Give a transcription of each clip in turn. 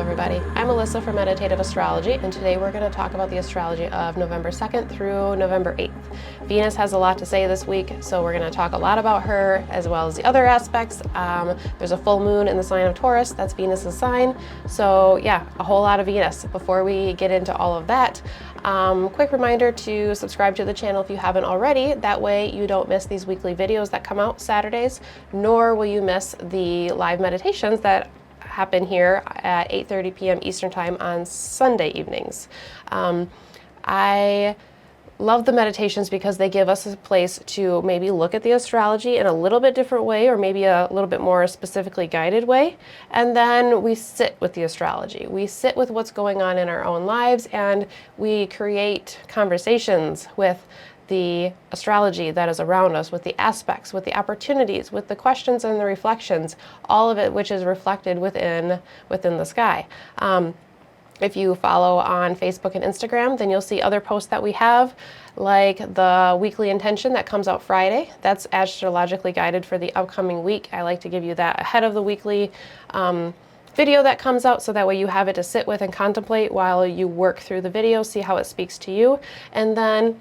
everybody. I'm Alyssa from Meditative Astrology, and today we're going to talk about the astrology of November 2nd through November 8th. Venus has a lot to say this week, so we're going to talk a lot about her as well as the other aspects. There's a full moon in the sign of Taurus, that's Venus's sign. So yeah, a whole lot of Venus. Before we get into all of that, quick reminder to subscribe to the channel if you haven't already. That way you don't miss these weekly videos that come out Saturdays, nor will you miss the live meditations that happen here at 8:30 p.m. Eastern Time on Sunday evenings. I love the meditations because they give us a place to maybe look at the astrology in a little bit different way, or maybe a little bit more specifically guided way. And then we sit with the astrology. We sit with what's going on in our own lives, and we create conversations with the astrology that is around us, with the aspects, with the opportunities, with the questions and the reflections, all of it which is reflected within the sky. If you follow on Facebook and Instagram, then you'll see other posts that we have, like the weekly intention that comes out Friday. That's astrologically guided for the upcoming week. I like to give you that ahead of the weekly video that comes out, so that way you have it to sit with and contemplate while you work through the video, see how it speaks to you. And then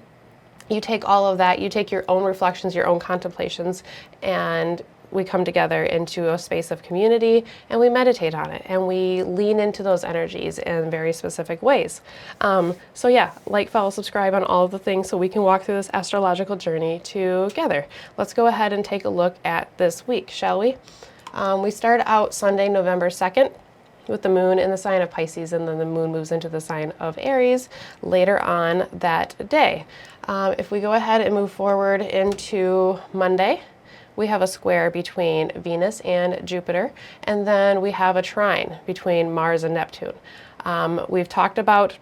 you take all of that, you take your own reflections, your own contemplations, and we come together into a space of community and we meditate on it and we lean into those energies in very specific ways. So yeah, like, follow, subscribe on all of the things so we can walk through this astrological journey together. Let's go ahead and take a look at this week, shall we? We start out Sunday, November 2nd. With the moon in the sign of Pisces, and then the moon moves into the sign of Aries later on that day. If we go ahead and move forward into Monday, we have a square between Venus and Jupiter, and then we have a trine between Mars and Neptune. We've talked about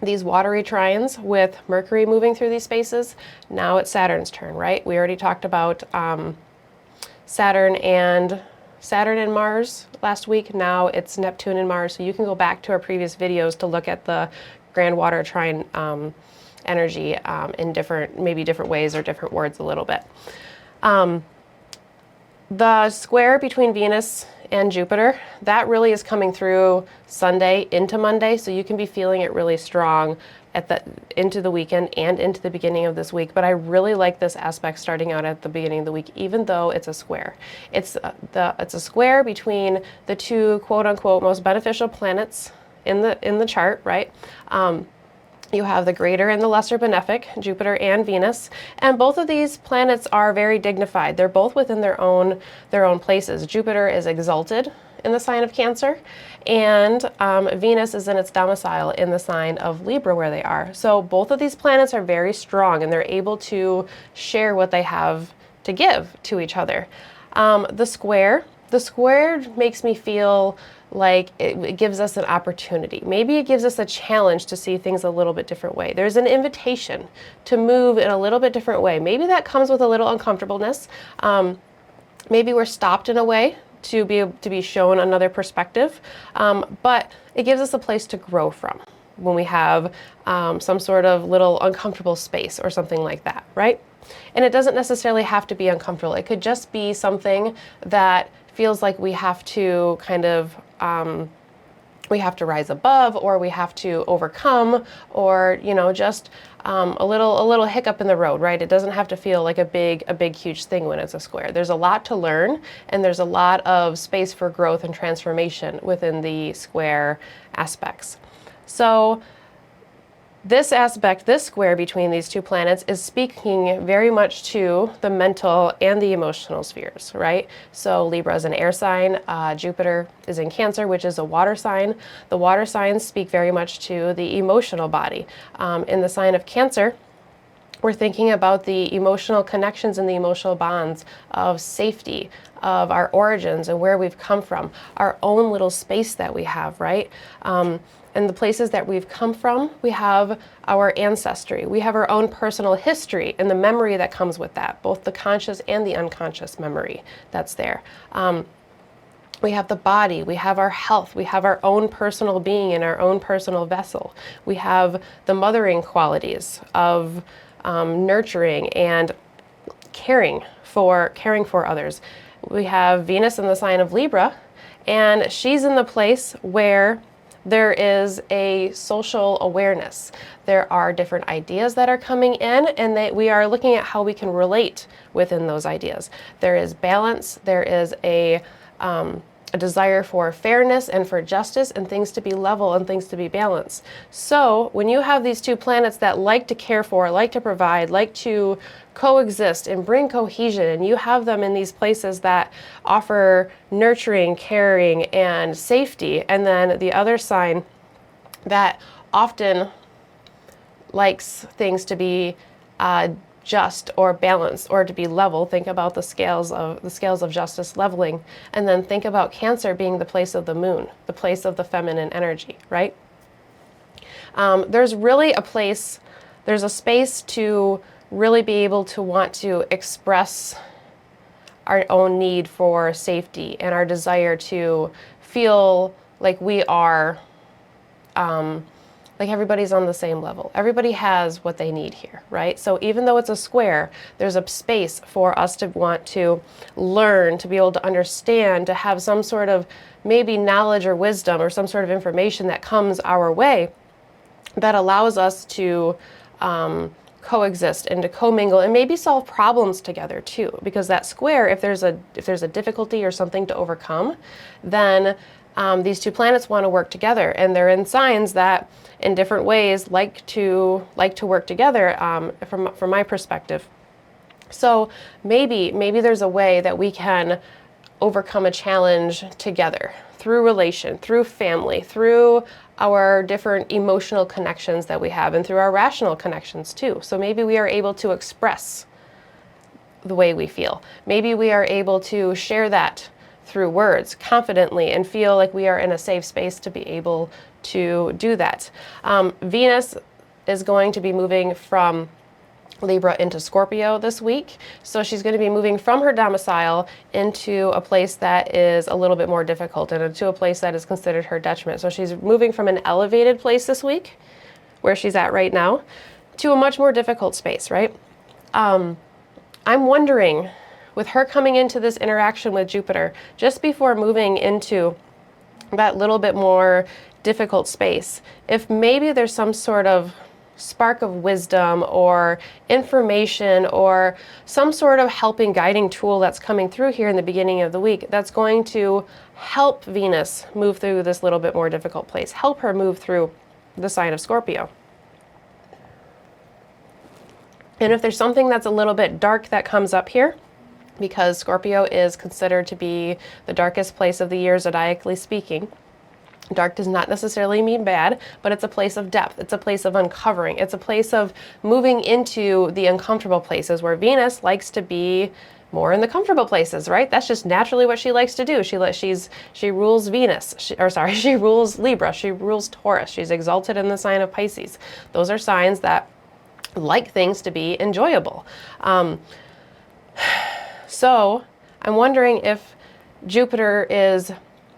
these watery trines with Mercury moving through these spaces. Now it's Saturn's turn, right? We already talked about Saturn and Mars last week. Now it's Neptune and Mars. So you can go back to our previous videos to look at the grand water trine energy in maybe different ways or different words a little bit. The square between Venus and Jupiter, that really is coming through Sunday into Monday. So you can be feeling it really strong into the weekend and into the beginning of this week. But I really like this aspect starting out at the beginning of the week, even though it's a square. It's a square between the two quote unquote most beneficial planets in the chart, right? You have the greater and the lesser benefic, Jupiter and Venus, and both of these planets are very dignified. They're both within their own places. Jupiter is exalted in the sign of Cancer, and Venus is in its domicile in the sign of Libra, where they are. So both of these planets are very strong, and they're able to share what they have to give to each other. The square makes me feel like it gives us an opportunity. Maybe it gives us a challenge to see things a little bit different way. There's an invitation to move in a little bit different way. Maybe that comes with a little uncomfortableness. Maybe we're stopped in a way to be shown another perspective, but it gives us a place to grow from when we have some sort of little uncomfortable space or something like that, right? And it doesn't necessarily have to be uncomfortable. It could just be something that feels like we have to kind of we have to rise above, or we have to overcome, or just a little hiccup in the road, right? It doesn't have to feel like a big huge thing when it's a square. There's a lot to learn, and there's a lot of space for growth and transformation within the square aspects. So this square between these two planets is speaking very much to the mental and the emotional spheres, right? So Libra is an air sign, Jupiter is in Cancer, which is a water sign. The water signs speak very much to the emotional body. In the sign of Cancer, we're thinking about the emotional connections and the emotional bonds of safety, of our origins and where we've come from, our own little space that we have, right? And the places that we've come from, we have our ancestry, we have our own personal history and the memory that comes with that, both the conscious and the unconscious memory that's there. We have the body, we have our health, we have our own personal being and our own personal vessel. We have the mothering qualities of nurturing and caring for others. We have Venus in the sign of Libra, And she's in the place where there is a social awareness. There are different ideas that are coming in, and we are looking at how we can relate within those ideas. There is balance, there is a desire for fairness and for justice and things to be level and things to be balanced. So when you have these two planets that like to care for, like to provide, like to coexist and bring cohesion, and you have them in these places that offer nurturing, caring, and safety, and then the other sign that often likes things to be just or balanced or to be level. Think about the scales of justice leveling, and then think about Cancer being the place of the moon, the place of the feminine energy, right? There's really a place, there's a space to really be able to want to express our own need for safety and our desire to feel like we are like everybody's on the same level. Everybody has what they need here, right? So even though it's a square, there's a space for us to want to learn, to be able to understand, to have some sort of maybe knowledge or wisdom or some sort of information that comes our way that allows us to coexist and to commingle and maybe solve problems together too. Because that square, if there's a difficulty or something to overcome, then these two planets want to work together, and they're in signs that in different ways like to work together from my perspective. So maybe there's a way that we can overcome a challenge together through relation, through family, through our different emotional connections that we have, and through our rational connections too. So maybe we are able to express the way we feel. Maybe we are able to share that through words confidently and feel like we are in a safe space to be able to do that. Venus is going to be moving from Libra into Scorpio this week. So she's going to be moving from her domicile into a place that is a little bit more difficult and into a place that is considered her detriment. So she's moving from an elevated place this week, where she's at right now, to a much more difficult space, right? I'm wondering, with her coming into this interaction with Jupiter, just before moving into that little bit more difficult space, if maybe there's some sort of spark of wisdom or information or some sort of helping, guiding tool that's coming through here in the beginning of the week that's going to help Venus move through this little bit more difficult place, help her move through the sign of Scorpio. And if there's something that's a little bit dark that comes up here, because Scorpio is considered to be the darkest place of the year, zodiacally speaking. Dark does not necessarily mean bad, but it's a place of depth. It's a place of uncovering. It's a place of moving into the uncomfortable places, where Venus likes to be more in the comfortable places, right? That's just naturally what she likes to do. She rules Venus, she rules Libra, she rules Taurus. She's exalted in the sign of Pisces. Those are signs that like things to be enjoyable. So I'm wondering if Jupiter is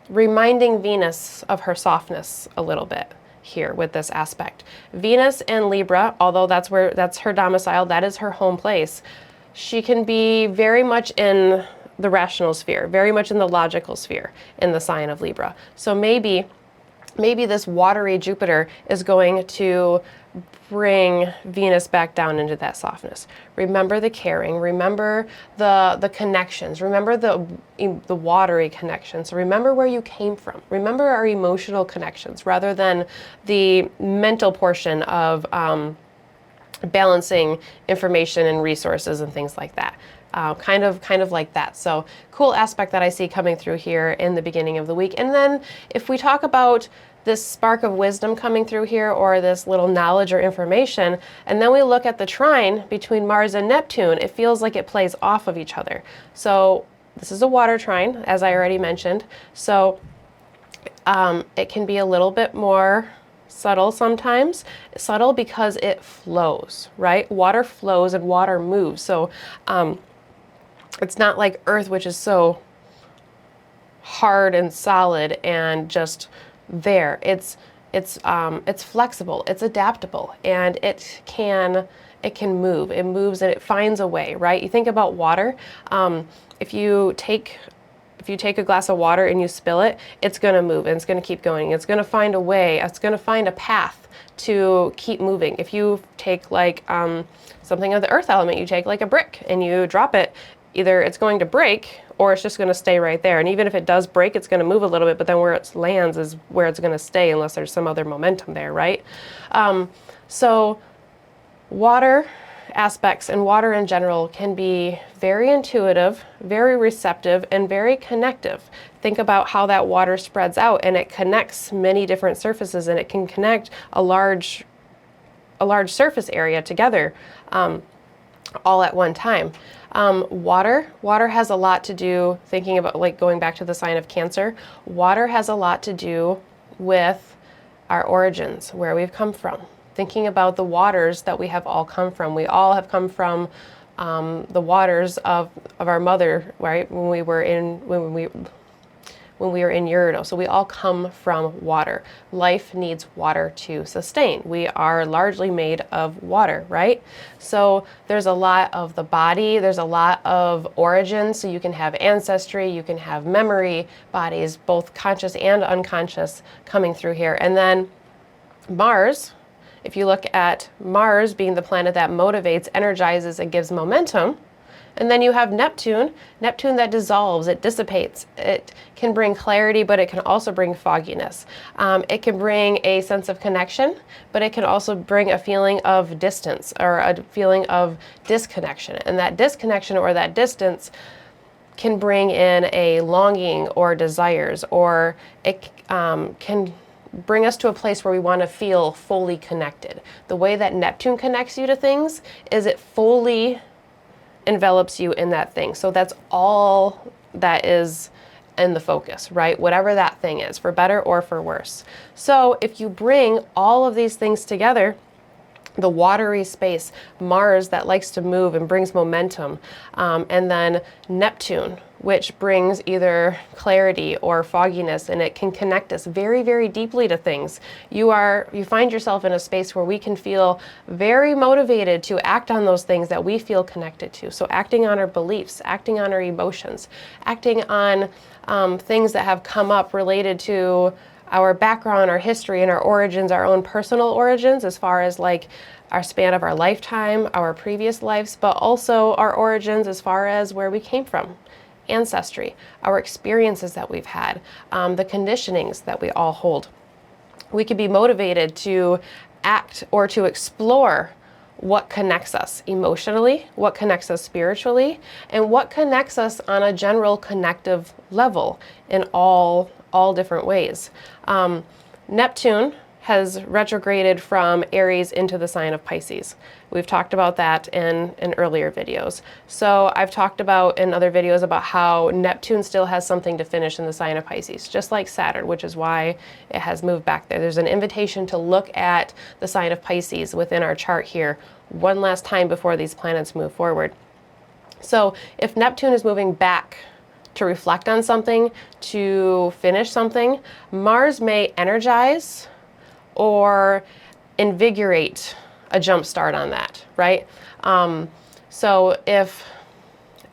reminding Venus of her softness a little bit here with this aspect. Venus and Libra, although that's her domicile, that is her home place, she can be very much in the rational sphere, very much in the logical sphere in the sign of Libra. So maybe this watery Jupiter is going to bring Venus back down into that softness. Remember the caring, remember the connections, remember the watery connections. So remember where you came from. Remember our emotional connections rather than the mental portion of balancing information and resources and things like that. Kind of like that. So cool aspect that I see coming through here in the beginning of the week. And then if we talk about this spark of wisdom coming through here, or this little knowledge or information, and then we look at the trine between Mars and Neptune, it feels like it plays off of each other. So this is a water trine, as I already mentioned. So it can be a little bit more subtle sometimes. Subtle because it flows, right? Water flows and water moves. So it's not like Earth, which is so hard and solid and just there. It's flexible, it's adaptable, and it can move. It moves and it finds a way, right? You think about water. If you take if you take a glass of water and you spill it, it's going to move and it's going to keep going. It's going to find a way. It's going to find a path to keep moving. If you take like something of the earth element, you take like a brick and you drop it, either it's going to break or it's just going to stay right there. And even if it does break, it's going to move a little bit, but then where it lands is where it's going to stay unless there's some other momentum there, right? So water aspects and water in general can be very intuitive, very receptive, and very connective. Think about how that water spreads out and it connects many different surfaces, and it can connect a large surface area together all at one time. Water has a lot to do, thinking about like going back to the sign of Cancer, water has a lot to do with our origins, where we've come from. Thinking about the waters that we have all come from. We all have come from the waters of our mother, right? When we were in utero. So we all come from water. Life needs water to sustain. We are largely made of water, right? So there's a lot of the body, there's a lot of origin. So you can have ancestry, you can have memory bodies, both conscious and unconscious, coming through here. And then Mars, if you look at Mars being the planet that motivates, energizes, and gives momentum, and then you have Neptune that dissolves, it dissipates. It can bring clarity, but it can also bring fogginess. It can bring a sense of connection, but it can also bring a feeling of distance or a feeling of disconnection. And that disconnection or that distance can bring in a longing or desires, or it can bring us to a place where we want to feel fully connected. The way that Neptune connects you to things is it fully envelops you in that thing. So that's all that is in the focus, right? Whatever that thing is, for better or for worse. So if you bring all of these things together, the watery space, Mars that likes to move and brings momentum, and then Neptune, which brings either clarity or fogginess, and it can connect us very, very deeply to things. You find yourself in a space where we can feel very motivated to act on those things that we feel connected to. So acting on our beliefs, acting on our emotions, acting on things that have come up related to our background, our history, and our origins, our own personal origins, as far as like our span of our lifetime, our previous lives, but also our origins as far as where we came from, ancestry, our experiences that we've had, the conditionings that we all hold. We could be motivated to act or to explore what connects us emotionally, what connects us spiritually, and what connects us on a general connective level in all different ways. Neptune has retrograded from Aries into the sign of Pisces. We've talked about that in earlier videos. So I've talked about in other videos about how Neptune still has something to finish in the sign of Pisces, just like Saturn, which is why it has moved back there. There's an invitation to look at the sign of Pisces within our chart here one last time before these planets move forward. So if Neptune is moving back to reflect on something, to finish something, Mars may energize or invigorate a jump start on that, right? So if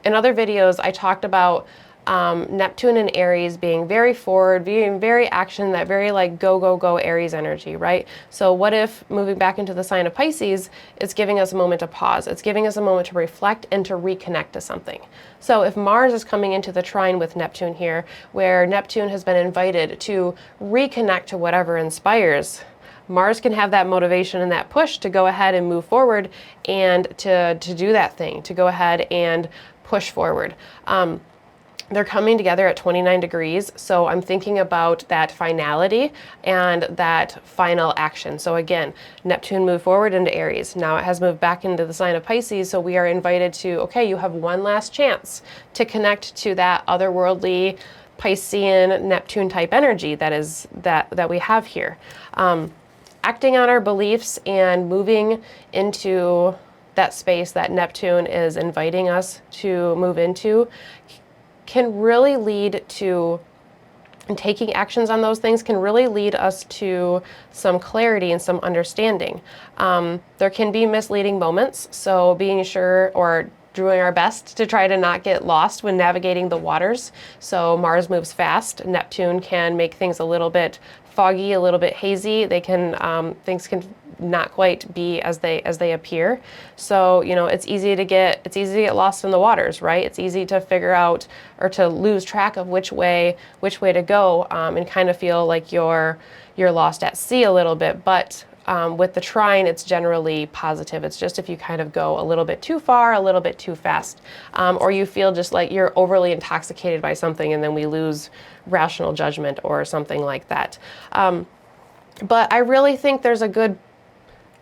in other videos I talked about Neptune and Aries being very forward, being very action, that very like go, go, go Aries energy, right? So what if moving back into the sign of Pisces, it's giving us a moment to pause. It's giving us a moment to reflect and to reconnect to something. So if Mars is coming into the trine with Neptune here, where Neptune has been invited to reconnect to whatever inspires, Mars can have that motivation and that push to go ahead and move forward and to do that thing, to go ahead and push forward. They're coming together at 29 degrees, so I'm thinking about that finality and that final action. So again, Neptune moved forward into Aries. Now it has moved back into the sign of Pisces, so we are invited to, okay, you have one last chance to connect to that otherworldly Piscean Neptune type energy that we have here. Acting on our beliefs and moving into that space that Neptune is inviting us to move into can really lead to, and taking actions on those things can really lead us to some clarity and some understanding. There can be misleading moments, so being sure or doing our best to try to not get lost when navigating the waters. So Mars moves fast. Neptune can make things a little bit foggy, a little bit hazy. They can things can not quite be as they appear. So it's easy to get lost in the waters, right? It's easy to figure out or to lose track of which way to go, and kind of feel like you're lost at sea a little bit. But with the trine, it's generally positive. It's just if you kind of go a little bit too far, a little bit too fast, or you feel just like you're overly intoxicated by something, and then we lose rational judgment or something like that. But I really think there's a good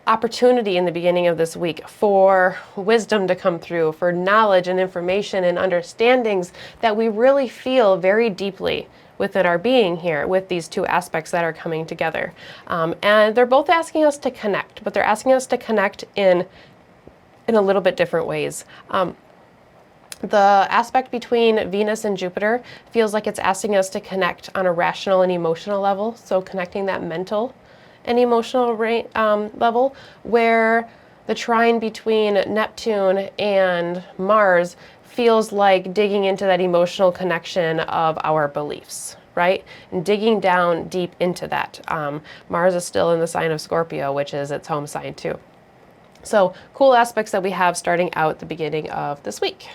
opportunity in the beginning of this week for wisdom to come through, for knowledge and information and understandings that we really feel very deeply within our being here with these two aspects that are coming together. And they're both asking us to connect, but they're asking us to connect in a little bit different ways. The aspect between Venus and Jupiter feels like it's asking us to connect on a rational and emotional level, so connecting that mental and emotional level, where the trine between Neptune and Mars feels like digging into that emotional connection of our beliefs, right? And digging down deep into that. Mars is still in the sign of Scorpio, which is its home sign too. So cool aspects that we have starting out the beginning of this week.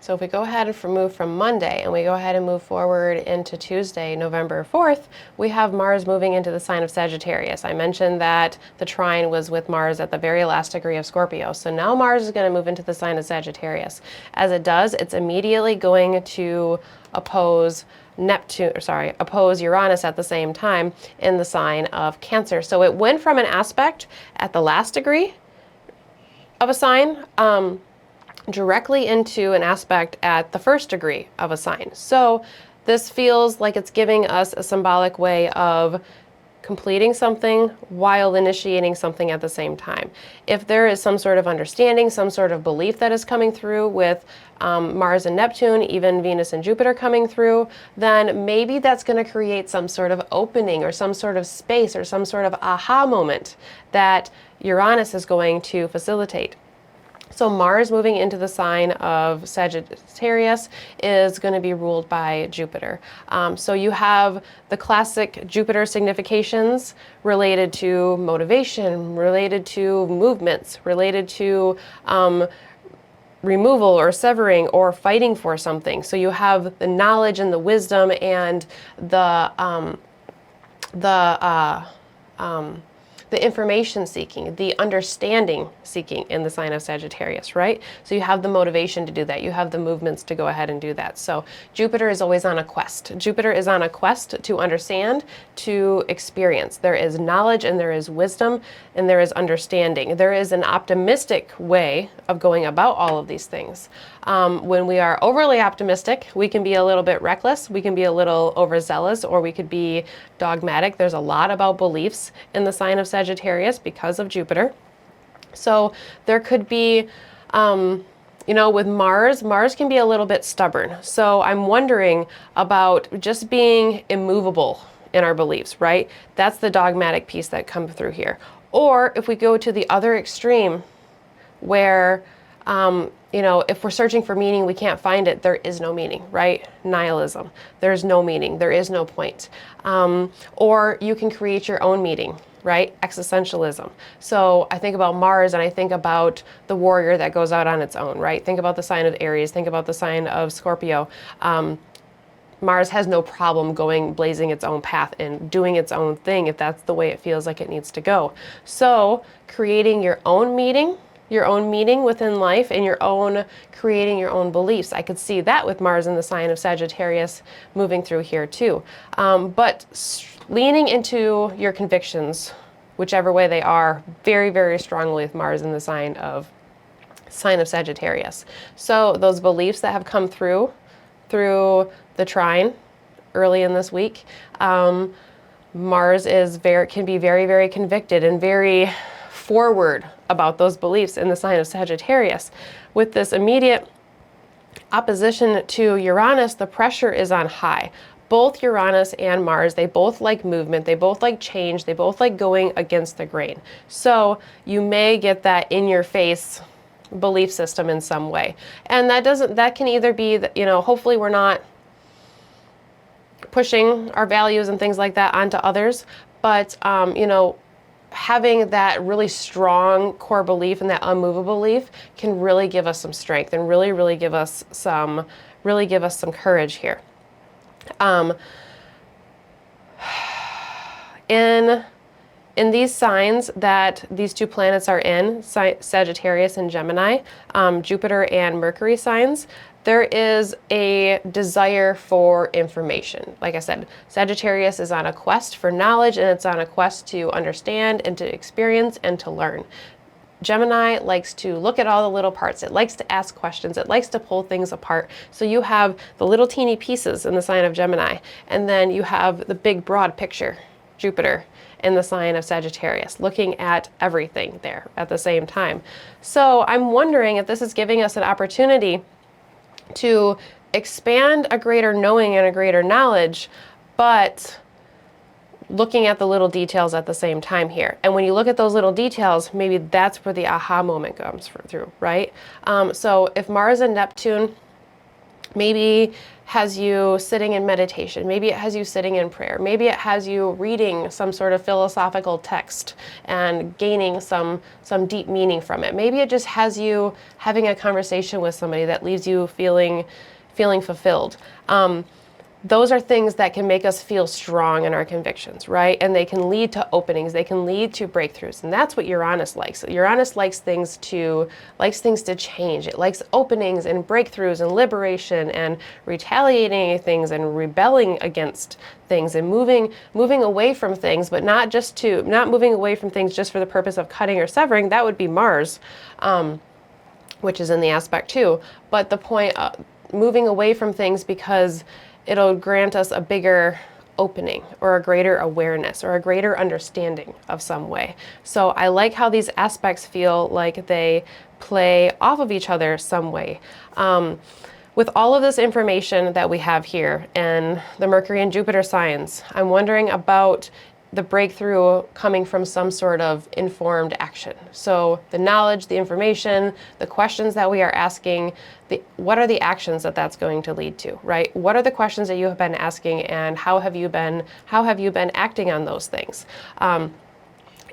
So if we go ahead and move from Monday and we go ahead and move forward into Tuesday, November 4th, we have Mars moving into the sign of Sagittarius. I mentioned that the trine was with Mars at the very last degree of Scorpio. So now Mars is going to move into the sign of Sagittarius. As it does, it's immediately going to oppose Uranus at the same time in the sign of Cancer. So it went from an aspect at the last degree of a sign, directly into an aspect at the first degree of a sign. So this feels like it's giving us a symbolic way of completing something while initiating something at the same time. If there is some sort of understanding, some sort of belief that is coming through with Mars and Neptune, even Venus and Jupiter coming through, then maybe that's going to create some sort of opening or some sort of space or some sort of aha moment that Uranus is going to facilitate. So Mars moving into the sign of Sagittarius is going to be ruled by Jupiter. So you have the classic Jupiter significations related to motivation, related to movements, related to removal or severing or fighting for something. So you have the knowledge and the wisdom and the information seeking, the understanding seeking in the sign of Sagittarius, right? So you have the motivation to do that. You have the movements to go ahead and do that. So Jupiter is always on a quest. Jupiter is on a quest to understand, to experience. There is knowledge and there is wisdom and there is understanding. There is an optimistic way of going about all of these things. When we are overly optimistic, we can be a little bit reckless, we can be a little overzealous, or we could be dogmatic. There's a lot about beliefs in the sign of Sagittarius because of Jupiter. So there could be, with Mars can be a little bit stubborn. So I'm wondering about just being immovable in our beliefs, right? That's the dogmatic piece that comes through here. Or if we go to the other extreme where, if we're searching for meaning, we can't find it, there is no meaning, right? Nihilism. There's no meaning. There is no point. Or you can create your own meaning, right? Existentialism. So I think about Mars and I think about the warrior that goes out on its own, right? Think about the sign of Aries. Think about the sign of Scorpio. Mars has no problem blazing its own path and doing its own thing if that's the way it feels like it needs to go. So creating your own meaning within life and creating your own beliefs. I could see that with Mars in the sign of Sagittarius moving through here too. But leaning into your convictions, whichever way they are, very, very strongly with Mars in the sign of Sagittarius. So those beliefs that have come through the trine early in this week, Mars can be very, very convicted and very forward about those beliefs in the sign of Sagittarius. With this immediate opposition to Uranus, the pressure is on high. Both Uranus and Mars, they both like movement, they both like change, they both like going against the grain. So you may get that in your face belief system in some way. And that can either be that, you know, hopefully we're not pushing our values and things like that onto others, but you know, having that really strong core belief and that unmovable belief can really give us some strength and really give us some courage here. In these signs that these two planets are in, Sagittarius and Gemini, Jupiter and Mercury signs, there is a desire for information. Like I said, Sagittarius is on a quest for knowledge, and it's on a quest to understand and to experience and to learn. Gemini likes to look at all the little parts. It likes to ask questions. It likes to pull things apart. So you have the little teeny pieces in the sign of Gemini, and then you have the big broad picture, Jupiter, in the sign of Sagittarius, looking at everything there at the same time. So I'm wondering if this is giving us an opportunity to expand a greater knowing and a greater knowledge, but looking at the little details at the same time here. And when you look at those little details, maybe that's where the aha moment comes through, right? So if Mars and Neptune maybe has you sitting in meditation, maybe it has you sitting in prayer, maybe it has you reading some sort of philosophical text and gaining some deep meaning from it. Maybe it just has you having a conversation with somebody that leaves you feeling fulfilled. Those are things that can make us feel strong in our convictions, right? And they can lead to openings, they can lead to breakthroughs. And that's what Uranus likes. Uranus likes things to change. It likes openings and breakthroughs and liberation and retaliating things and rebelling against things and moving away from things, but not moving away from things just for the purpose of cutting or severing. That would be Mars, which is in the aspect too. But the point of moving away from things because it'll grant us a bigger opening or a greater awareness or a greater understanding of some way. So I like how these aspects feel like they play off of each other some way. With all of this information that we have here and the Mercury and Jupiter signs, I'm wondering about the breakthrough coming from some sort of informed action. So the knowledge, the information, the questions that we are asking, what are the actions that that's going to lead to, right? What are the questions that you have been asking, and how have you been acting on those things?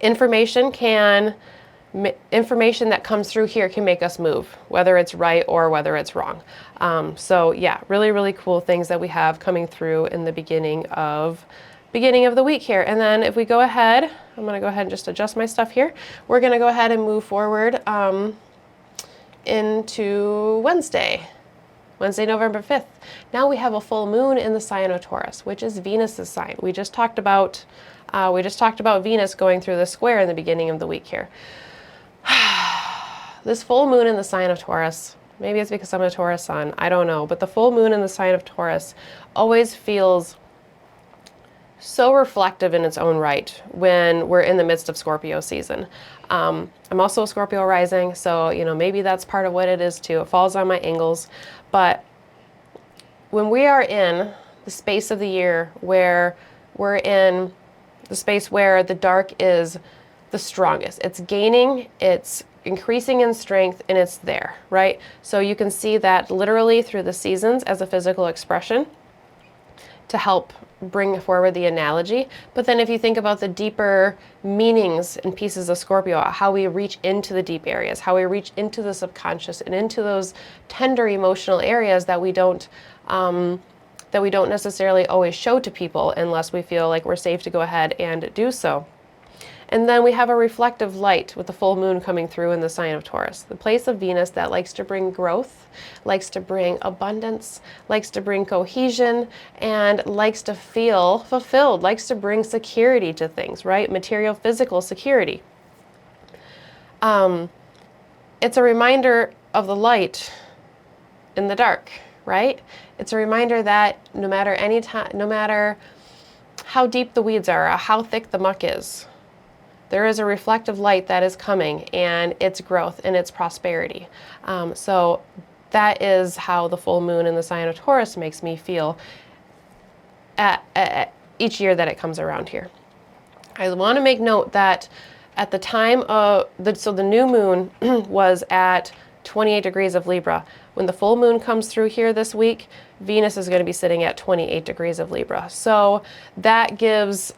Information that comes through here can make us move, whether it's right or whether it's wrong. So yeah, really cool things that we have coming through in the beginning of the week here. And then if we go ahead, I'm going to go ahead and just adjust my stuff here. We're going to go ahead and move forward into Wednesday, November 5th. Now we have a full moon in the sign of Taurus, which is Venus's sign. We just talked about Venus going through the square in the beginning of the week here. This full moon in the sign of Taurus, maybe it's because I'm a Taurus sun, I don't know, but the full moon in the sign of Taurus always feels so reflective in its own right when we're in the midst of Scorpio season. I'm also a Scorpio rising, so you know, maybe that's part of what it is too. It falls on my angles. But when we are in the space of the year where we're in the space where the dark is the strongest, it's gaining, it's increasing in strength, and it's there, right? So you can see that literally through the seasons as a physical expression to help bring forward the analogy. But then if you think about the deeper meanings and pieces of Scorpio, how we reach into the deep areas, how we reach into the subconscious and into those tender emotional areas that we don't necessarily always show to people unless we feel like we're safe to go ahead and do so. And then we have a reflective light with the full moon coming through in the sign of Taurus, the place of Venus that likes to bring growth, likes to bring abundance, likes to bring cohesion, and likes to feel fulfilled, likes to bring security to things, right? Material, physical security. It's a reminder of the light in the dark, right? It's a reminder that no matter how deep the weeds are, or how thick the muck is, there is a reflective light that is coming, and its growth and its prosperity. So that is how the full moon in the sign of Taurus makes me feel at each year that it comes around here. I want to make note that at the time of the new moon was at 28 degrees of Libra. When the full moon comes through here this week, Venus is going to be sitting at 28 degrees of Libra. So that gives,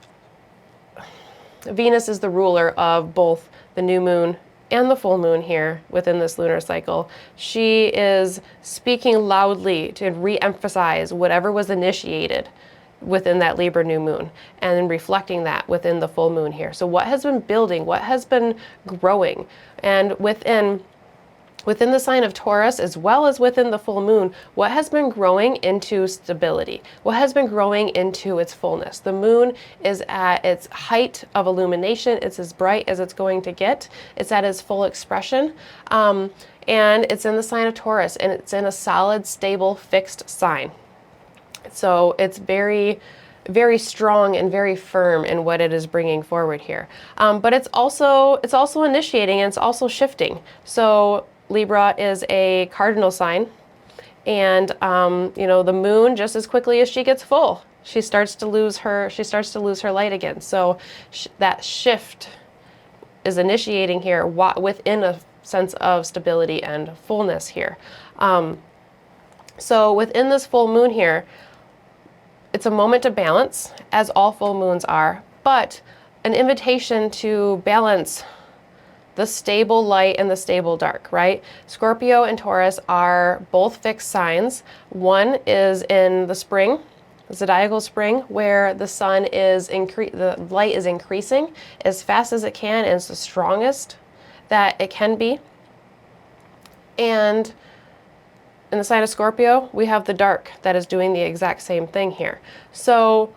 Venus is the ruler of both the new moon and the full moon here within this lunar cycle. She is speaking loudly to re-emphasize whatever was initiated within that Libra new moon, and then reflecting that within the full moon here. So what has been building, what has been growing, and within the sign of Taurus, as well as within the full moon, what has been growing into stability, what has been growing into its fullness. The moon is at its height of illumination. It's as bright as it's going to get. It's at its full expression. And it's in the sign of Taurus, and it's in a solid, stable, fixed sign. So it's very, very strong and very firm in what it is bringing forward here. But it's also initiating, and it's also shifting. So Libra is a cardinal sign, and you know, the moon, just as quickly as she gets full, she starts to lose her light again. So that shift is initiating here within a sense of stability and fullness here. So within this full moon here, it's a moment to balance, as all full moons are, but an invitation to balance the stable light and the stable dark, right? Scorpio and Taurus are both fixed signs. One is in the spring, the zodiacal spring, where the sun is the light is increasing as fast as it can, and it's the strongest that it can be. And in the sign of Scorpio, we have the dark that is doing the exact same thing here. So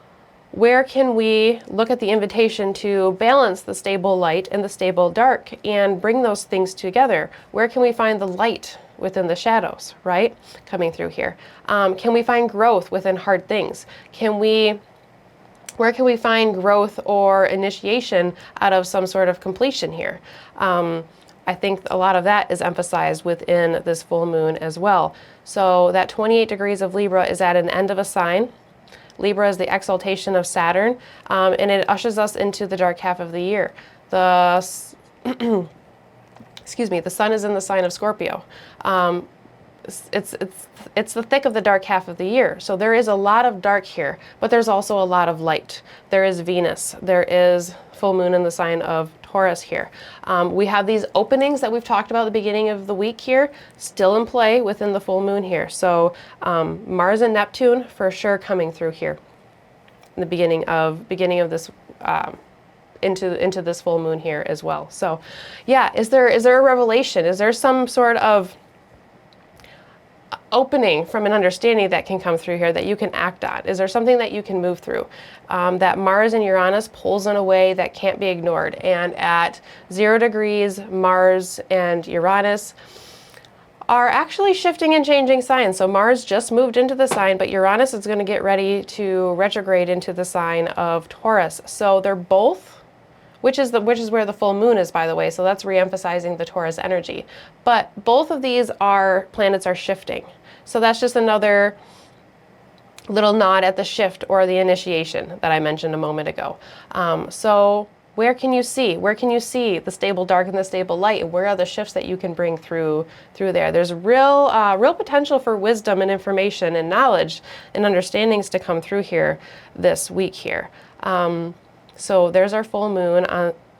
where can we look at the invitation to balance the stable light and the stable dark and bring those things together? Where can we find the light within the shadows, right? Coming through here. Can we find growth within hard things? Where can we find growth or initiation out of some sort of completion here? I think a lot of that is emphasized within this full moon as well. So that 28 degrees of Libra is at an end of a sign. Libra is the exaltation of Saturn, and it ushers us into the dark half of the year. Excuse me, the sun is in the sign of Scorpio. It's the thick of the dark half of the year. So there is a lot of dark here, but there's also a lot of light. There is Venus. There is full moon in the sign of Taurus here. We have these openings that we've talked about at the beginning of the week here, still in play within the full moon here. So Mars and Neptune for sure coming through here in the beginning of this into this full moon here as well. So yeah, is there a revelation? Is there some sort of opening from an understanding that can come through here that you can act on? Is there something that you can move through? That Mars and Uranus pulls in a way that can't be ignored. And at 0 degrees, Mars and Uranus are actually shifting and changing signs. So Mars just moved into the sign, but Uranus is going to get ready to retrograde into the sign of Taurus. So they're both, which is where the full moon is, by the way. So that's re-emphasizing the Taurus energy. But both of these planets are shifting. So that's just another little nod at the shift or the initiation that I mentioned a moment ago. So where can you see? Where can you see the stable dark and the stable light? And where are the shifts that you can bring through there? There's real potential for wisdom and information and knowledge and understandings to come through here this week here. So there's our full moon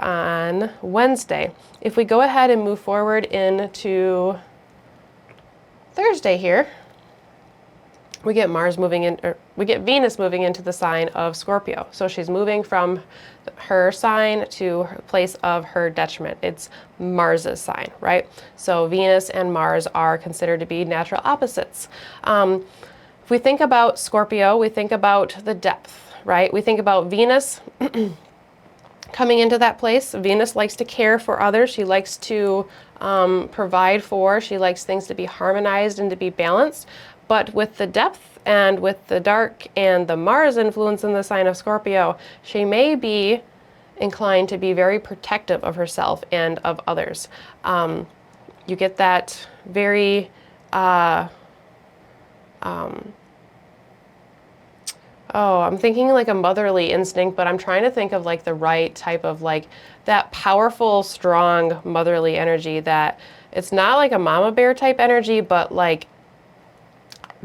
on Wednesday. If we go ahead and move forward into Thursday here, we get Venus moving into the sign of Scorpio. So she's moving from her sign to her place of her detriment. It's Mars's sign, right? So Venus and Mars are considered to be natural opposites. If we think about Scorpio, we think about the depth, right? We think about Venus coming into that place. Venus likes to care for others. She likes to provide for. She likes things to be harmonized and to be balanced. But with the depth and with the dark and the Mars influence in the sign of Scorpio, she may be inclined to be very protective of herself and of others. You get that very Oh, I'm thinking like a motherly instinct, but I'm trying to think of like the right type of like that powerful, strong motherly energy that it's not like a mama bear type energy, but like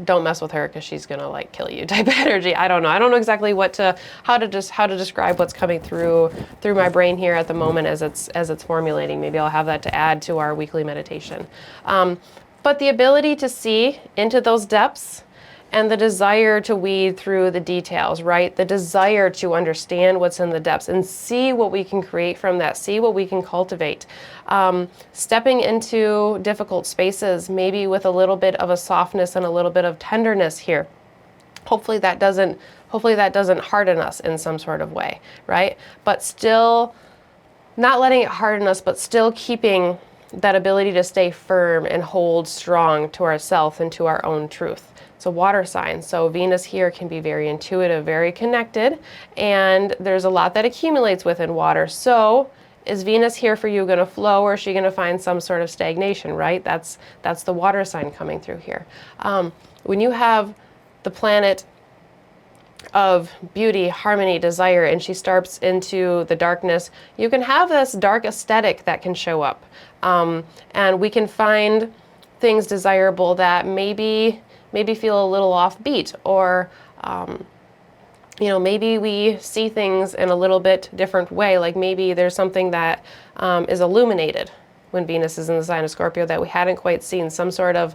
don't mess with her because she's gonna like kill you type energy. I don't know. I don't know exactly how to describe what's coming through my brain here at the moment as it's formulating. Maybe I'll have that to add to our weekly meditation. But the ability to see into those depths and the desire to weed through the details, right? The desire to understand what's in the depths and see what we can create from that, see what we can cultivate. Stepping into difficult spaces, maybe with a little bit of a softness and a little bit of tenderness here. Hopefully that doesn't harden us in some sort of way, right? But still not letting it harden us, but still keeping that ability to stay firm and hold strong to ourselves and to our own truth. It's a water sign, so Venus here can be very intuitive, very connected, and there's a lot that accumulates within water. So is Venus here for you going to flow, or is she going to find some sort of stagnation, right? That's the water sign coming through here. When you have the planet of beauty, harmony, desire, and she starts into the darkness, you can have this dark aesthetic that can show up. And we can find things desirable that maybe feel a little offbeat, or maybe we see things in a little bit different way. Like maybe there's something that is illuminated when Venus is in the sign of Scorpio that we hadn't quite seen. Some sort of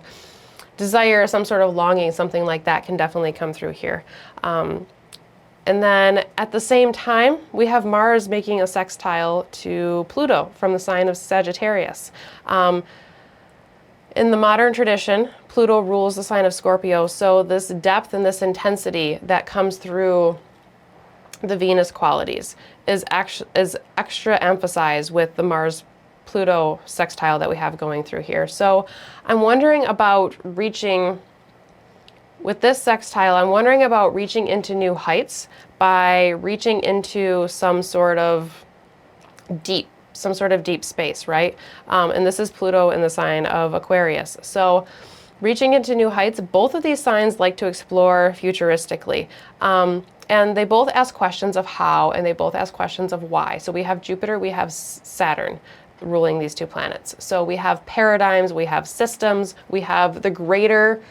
desire, some sort of longing, something like that can definitely come through here. And then at the same time, we have Mars making a sextile to Pluto from the sign of Sagittarius. In the modern tradition, Pluto rules the sign of Scorpio, so this depth and this intensity that comes through the Venus qualities is extra emphasized with the Mars-Pluto sextile that we have going through here. So I'm wondering about with this sextile, I'm wondering about reaching into new heights by reaching into some sort of deep space, right? And this is Pluto in the sign of Aquarius. So reaching into new heights, both of these signs like to explore futuristically. And they both ask questions of how, and they both ask questions of why. So we have Jupiter, we have Saturn ruling these two planets. So we have paradigms, we have systems, we have the greater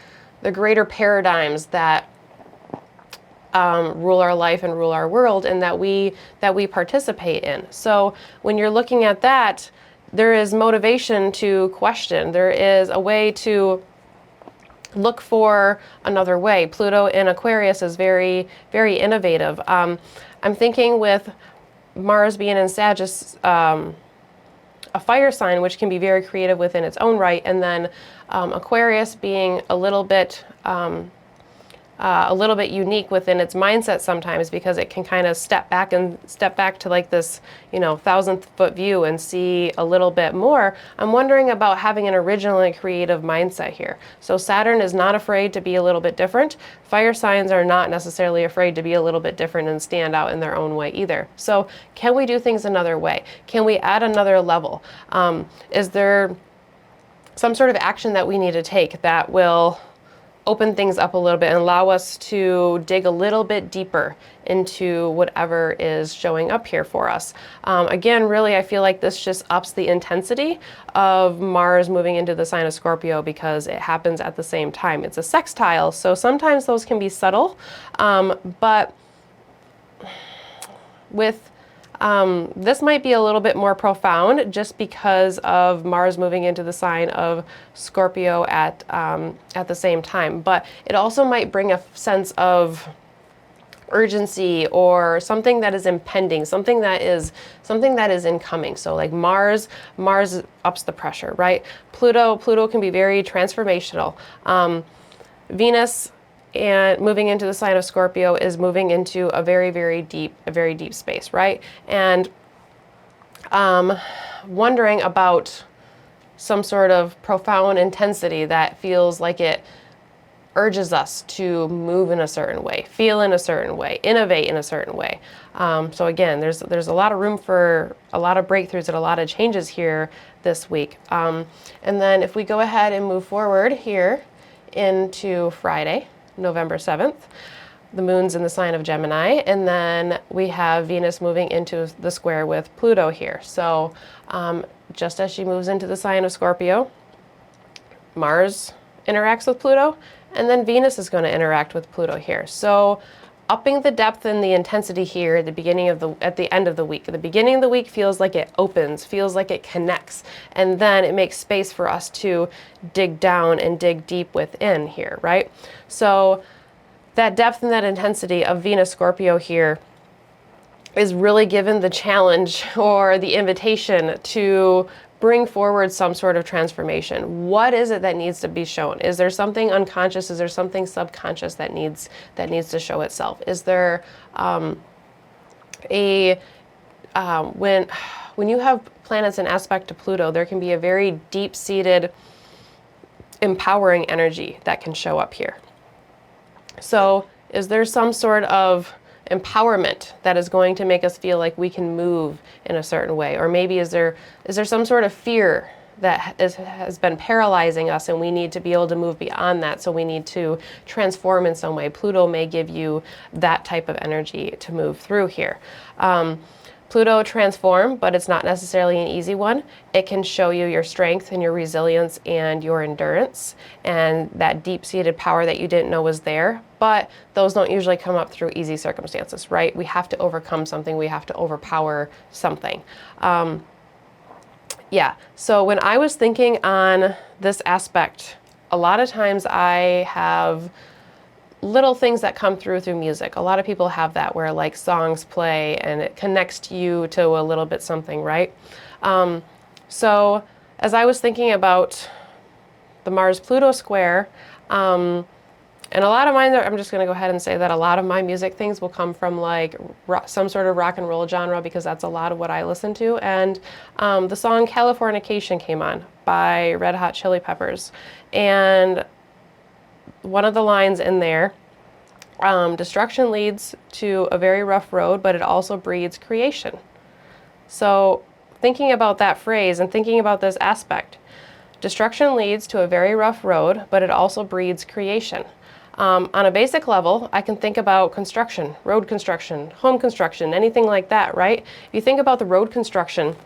paradigms that rule our life and rule our world, and that we participate in. So when you're looking at that, there is motivation to question. There is a way to look for another way. Pluto in Aquarius is very, very innovative. I'm thinking with Mars being in Sagittarius, a fire sign, which can be very creative within its own right, and then Aquarius being a little bit unique within its mindset sometimes, because it can kind of step back to like this, 1,000-foot view and see a little bit more. I'm wondering about having an original and creative mindset here. So Saturn is not afraid to be a little bit different. Fire signs are not necessarily afraid to be a little bit different and stand out in their own way either. So can we do things another way? Can we add another level? Is there some sort of action that we need to take that will open things up a little bit and allow us to dig a little bit deeper into whatever is showing up here for us? Again, really, I feel like this just ups the intensity of Mars moving into the sign of Scorpio because it happens at the same time. It's a sextile, so sometimes those can be subtle, but with this might be a little bit more profound just because of Mars moving into the sign of Scorpio at the same time. But it also might bring a sense of urgency or something that is impending, something that is incoming. So like Mars ups the pressure, right? Pluto can be very transformational. Venus and moving into the sign of Scorpio is moving into a very, very deep space, right? And wondering about some sort of profound intensity that feels like it urges us to move in a certain way, feel in a certain way, innovate in a certain way. So again, there's a lot of room for a lot of breakthroughs and a lot of changes here this week. And then if we go ahead and move forward here into Friday, November 7th, the moon's in the sign of Gemini, and then we have Venus moving into the square with Pluto here. So just as she moves into the sign of Scorpio, Mars interacts with Pluto, and then Venus is going to interact with Pluto here. So upping the depth and the intensity here at the end of the week. The beginning of the week feels like it opens, feels like it connects, and then it makes space for us to dig down and dig deep within here, right? So that depth and that intensity of Venus Scorpio here is really given the challenge or the invitation to bring forward some sort of transformation. What is it that needs to be shown? Is there something unconscious? Is there something subconscious that needs to show itself? Is there when you have planets in aspect to Pluto, there can be a very deep-seated, empowering energy that can show up here. So is there some sort of empowerment that is going to make us feel like we can move in a certain way? Or maybe is there some sort of fear that has been paralyzing us and we need to be able to move beyond that, so we need to transform in some way? Pluto may give you that type of energy to move through here. Pluto transform, but it's not necessarily an easy one. It can show you your strength and your resilience and your endurance and that deep-seated power that you didn't know was there. But those don't usually come up through easy circumstances, right? We have to overcome something. We have to overpower something. Yeah, so when I was thinking on this aspect, a lot of times I have little things that come through music. A lot of people have that where like songs play and it connects you to a little bit something, right? So as I was thinking about the Mars-Pluto square, and a lot of mine, I'm just going to go ahead and say that a lot of my music things will come from like some sort of rock and roll genre, because that's a lot of what I listen to. And the song Californication came on by Red Hot Chili Peppers. And one of the lines in there, destruction leads to a very rough road, but it also breeds creation. So thinking about that phrase and thinking about this aspect, destruction leads to a very rough road, but it also breeds creation. On a basic level, I can think about construction, road construction, home construction, anything like that, right? If you think about the road construction,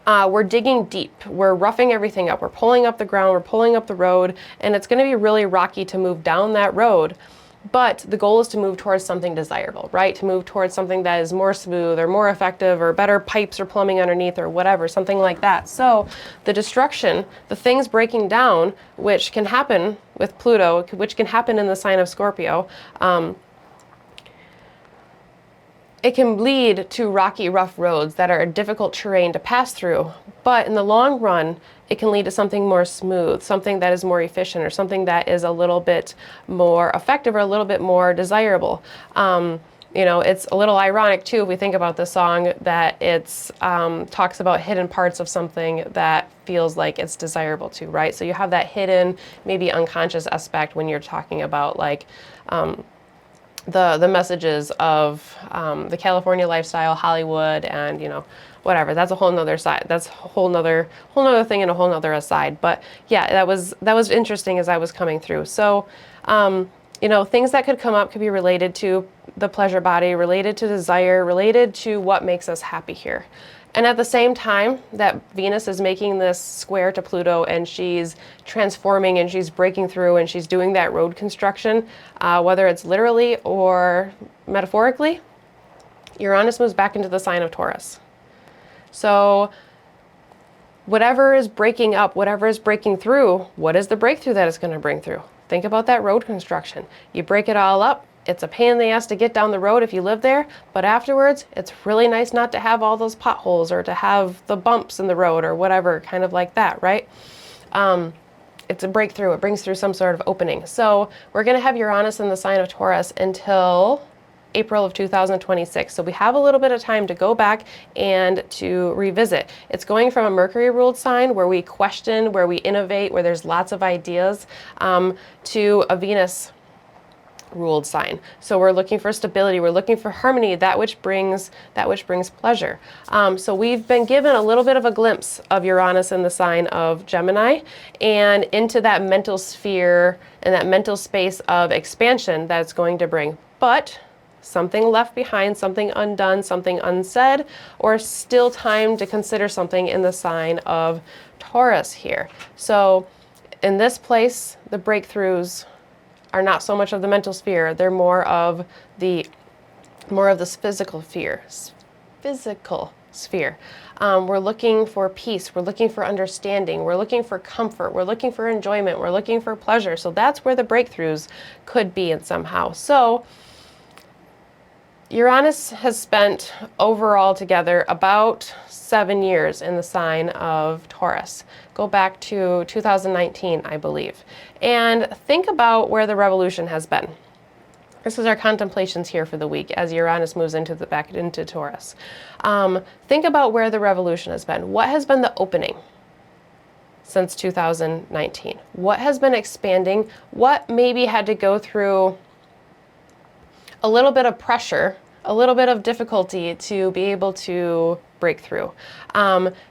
we're digging deep, we're roughing everything up, we're pulling up the ground, we're pulling up the road, and it's going to be really rocky to move down that road. But the goal is to move towards something desirable, right? To move towards something that is more smooth or more effective or better pipes or plumbing underneath or whatever, something like that. So the destruction, the things breaking down, which can happen with Pluto, which can happen in the sign of Scorpio, it can lead to rocky, rough roads that are difficult terrain to pass through. But in the long run, it can lead to something more smooth, something that is more efficient, or something that is a little bit more effective or a little bit more desirable. You know, it's a little ironic too if we think about the song that it's talks about hidden parts of something that feels like it's desirable too, right? So you have that hidden, maybe unconscious aspect when you're talking about like the messages of the California lifestyle, Hollywood, and you know, whatever. That's a whole nother side. That's a whole nother thing and a whole nother aside. But yeah, that was interesting as I was coming through. So you know, things that could come up could be related to the pleasure body, related to desire, related to what makes us happy here. And at the same time that Venus is making this square to Pluto and she's transforming and she's breaking through and she's doing that road construction, whether it's literally or metaphorically, Uranus moves back into the sign of Taurus. So whatever is breaking up, whatever is breaking through, what is the breakthrough that it's going to bring through? Think about that road construction. You break it all up. It's a pain in the ass to get down the road if you live there, but afterwards, it's really nice not to have all those potholes or to have the bumps in the road or whatever, kind of like that, right? It's a breakthrough. It brings through some sort of opening. So we're going to have Uranus in the sign of Taurus until April of 2026. So we have a little bit of time to go back and to revisit. It's going from a Mercury-ruled sign where we question, where we innovate, where there's lots of ideas, to a Venus ruled sign. So we're looking for stability, we're looking for harmony, that which brings pleasure. So we've been given a little bit of a glimpse of Uranus in the sign of Gemini and into that mental sphere and that mental space of expansion that it's going to bring. but something left behind, something undone, something unsaid, or still time to consider something in the sign of Taurus here. So in this place, the breakthroughs are not so much of the mental sphere, they're more of this physical sphere. We're looking for peace, we're looking for understanding, we're looking for comfort, we're looking for enjoyment, we're looking for pleasure. So that's where the breakthroughs could be in somehow. So Uranus has spent overall together about 7 years in the sign of Taurus. Go back to 2019, I believe. And think about where the revolution has been. This is our contemplations here for the week as Uranus moves back into Taurus. Think about where the revolution has been. What has been the opening since 2019? What has been expanding? What maybe had to go through a little bit of pressure, a little bit of difficulty to be able to break through?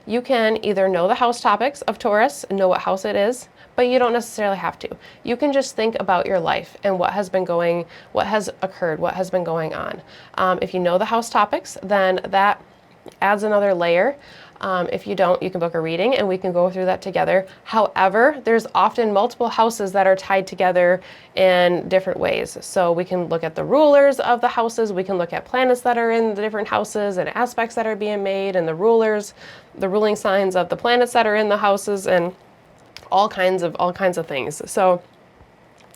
You can either know the house topics of Taurus, know what house it is, but you don't necessarily have to. You can just think about your life and what has occurred, what has been going on. If you know the house topics, then that adds another layer. If you don't, you can book a reading and we can go through that together. However, there's often multiple houses that are tied together in different ways. So we can look at the rulers of the houses, we can look at planets that are in the different houses and aspects that are being made and the ruling signs of the planets that are in the houses and all kinds of things. So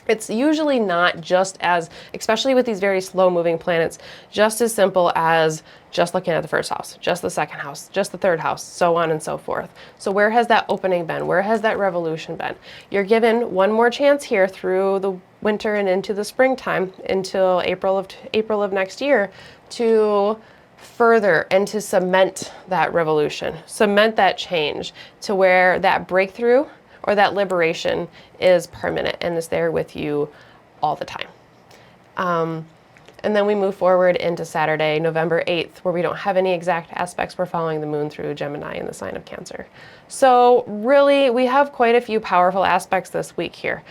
it's usually not just as, especially with these very slow moving planets, just as simple as just looking at the first house, just the second house, just the third house, so on and so forth. So where has that opening been? Where has that revolution been? You're given one more chance here through the winter and into the springtime until April of next year to further and to cement that revolution, cement that change to where that breakthrough or that liberation is permanent and is there with you all the time. And then we move forward into Saturday, November 8th, where we don't have any exact aspects. We're following the moon through Gemini in the sign of Cancer. So really, we have quite a few powerful aspects this week here,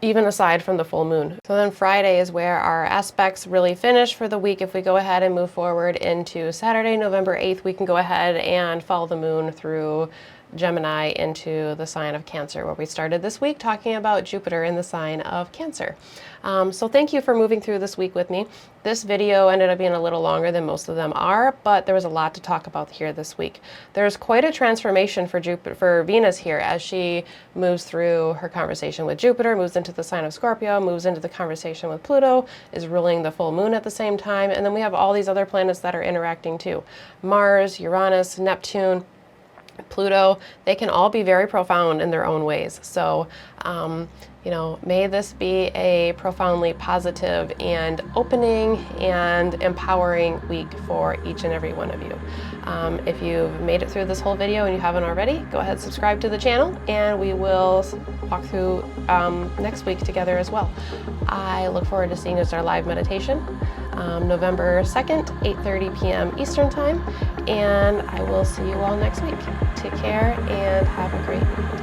even aside from the full moon. So then Friday is where our aspects really finish for the week. If we go ahead and move forward into Saturday, November 8th, we can go ahead and follow the moon through Gemini into the sign of Cancer, where we started this week talking about Jupiter in the sign of Cancer. So thank you for moving through this week with me. This video ended up being a little longer than most of them are, but there was a lot to talk about here this week. There's quite a transformation for Venus here as she moves through her conversation with Jupiter, moves into the sign of Scorpio, moves into the conversation with Pluto, is ruling the full moon at the same time, and then we have all these other planets that are interacting too. Mars, Uranus, Neptune, Pluto, they can all be very profound in their own ways. So, may this be a profoundly positive and opening and empowering week for each and every one of you. If you've made it through this whole video and you haven't already, go ahead and subscribe to the channel and we will walk through next week together as well. I look forward to seeing you at our live meditation, November 2nd, 8:30 p.m. Eastern Time, and I will see you all next week. Take care and have a great week.